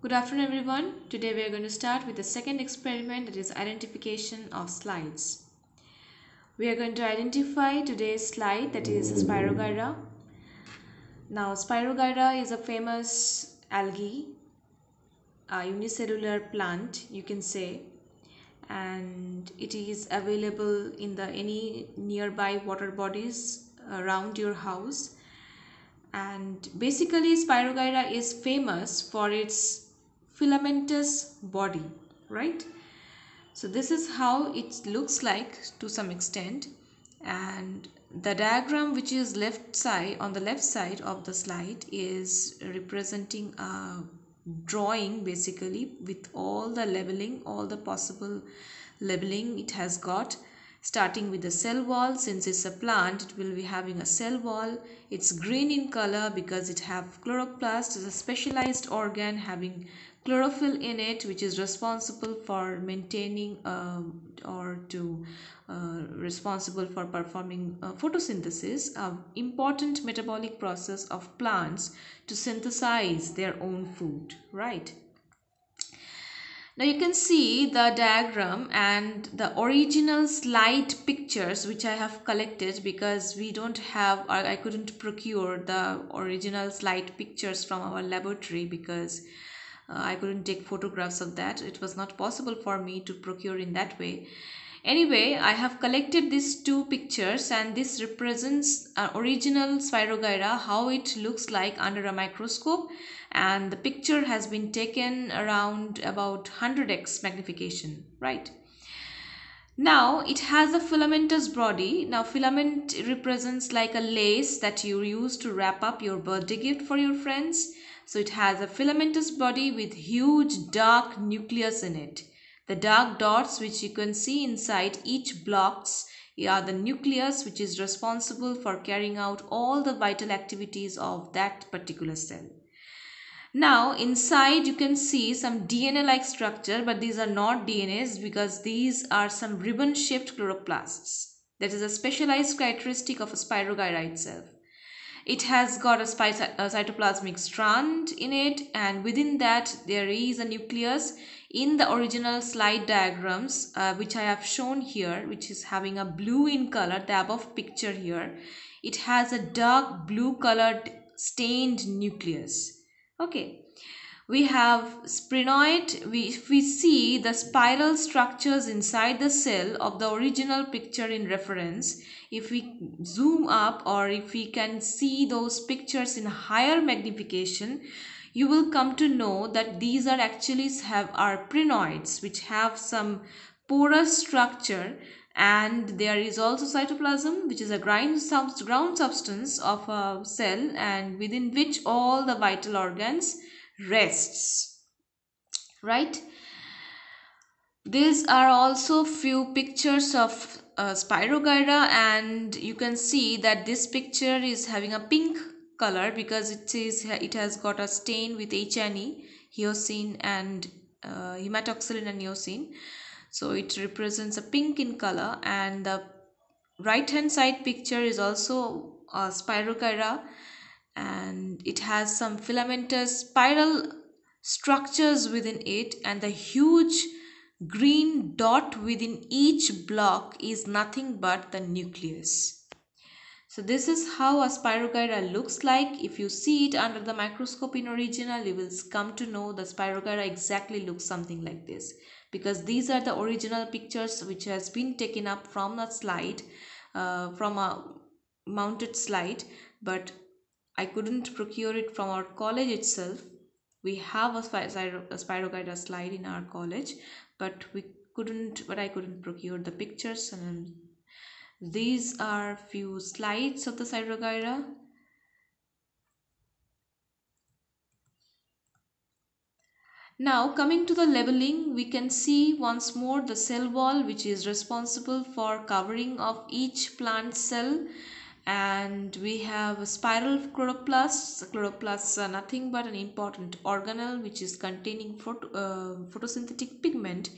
Good afternoon everyone. Today we are going to start with the second experiment, that is identification of slides. We are going to identify today's slide, that is Spirogyra. Now Spirogyra is a famous algae, a unicellular plant you can say, and it is available in the any nearby water bodies around your house. And basically Spirogyra is famous for its filamentous body, right? So this is how it looks like to some extent, and the diagram which is left side on the left side of the slide is representing a drawing basically with all the labeling, all the possible labeling it has got, starting with the cell wall. Since it's a plant, it will be having a cell wall. It's green in color because it have chloroplast, is a specialized organ having chlorophyll in it, which is responsible for maintaining or to responsible for performing photosynthesis, an important metabolic process of plants to synthesize their own food, right? Now you can see the diagram and the original slide pictures which I have collected, because we don't have, or I couldn't procure the original slide pictures from our laboratory because I couldn't take photographs of that. It was not possible for me to procure in that way. Anyway, I have collected these two pictures, and this represents original Spirogyra, how it looks like under a microscope, and the picture has been taken around about 100x magnification, right? Now it has a filamentous body. Now filament represents like a lace that you use to wrap up your birthday gift for your friends. So it has a filamentous body with huge dark nucleus in it. The dark dots which you can see inside each blocks are the nucleus which is responsible for carrying out all the vital activities of that particular cell. Now inside you can see some DNA-like structure, but these are not DNAs because these are some ribbon-shaped chloroplasts. That is a specialized characteristic of a Spirogyra itself. It has got a cytoplasmic strand in it, and within that there is a nucleus. In the original slide diagrams which I have shown here, which is having a blue in color, the above picture here, it has a dark blue colored stained nucleus. Okay, we have sphenoid. If we see the spiral structures inside the cell of the original picture in reference, if we zoom up or if we can see those pictures in higher magnification, you will come to know that these are actually are prenoids, which have some porous structure, and there is also cytoplasm, which is a ground substance of a cell, and within which all the vital organs rests, right? These are also few pictures of Spirogyra, and you can see that this picture is having a pink color because it has got a stain with HNE, hyoscine, and hematoxylin and eosin. So it represents a pink in color, and the right hand side picture is also a Spirogyra, and it has some filamentous spiral structures within it, and the huge green dot within each block is nothing but the nucleus. So this is how a Spirogyra looks like. If you see it under the microscope in original, you will come to know the Spirogyra exactly looks something like this, because these are the original pictures which has been taken up from a slide, from a mounted slide, but I couldn't procure it from our college itself. We have a Spirogyra slide in our college, but I couldn't procure the pictures, and these are few slides of the Spirogyra. Now coming to the labeling, we can see once more the cell wall, which is responsible for covering of each plant cell, and we have a spiral chloroplasts. Chloroplasts are nothing but an important organelle which is containing photosynthetic pigment,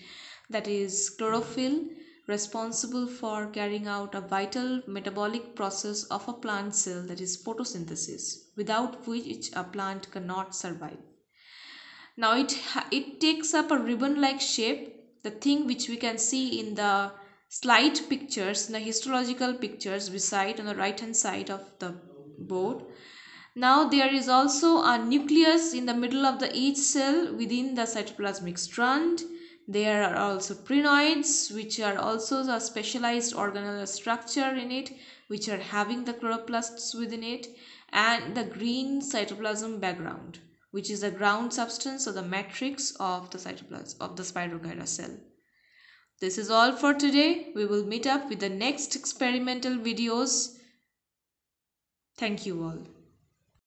that is chlorophyll, responsible for carrying out a vital metabolic process of a plant cell, that is photosynthesis, without which a plant cannot survive. Now it takes up a ribbon like shape, the thing which we can see in the slide pictures, in the histological pictures beside on the right hand side of the board. Now there is also a nucleus in the middle of the each cell within the cytoplasmic strand. There are also crinoids, which are also a specialized organelle structure in it, which are having the chloroplasts within it, and the green cytoplasm background, which is the ground substance or the matrix of the cytoplasm of the Spirogyra cell. This is all for today. We will meet up with the next experimental videos. Thank you all.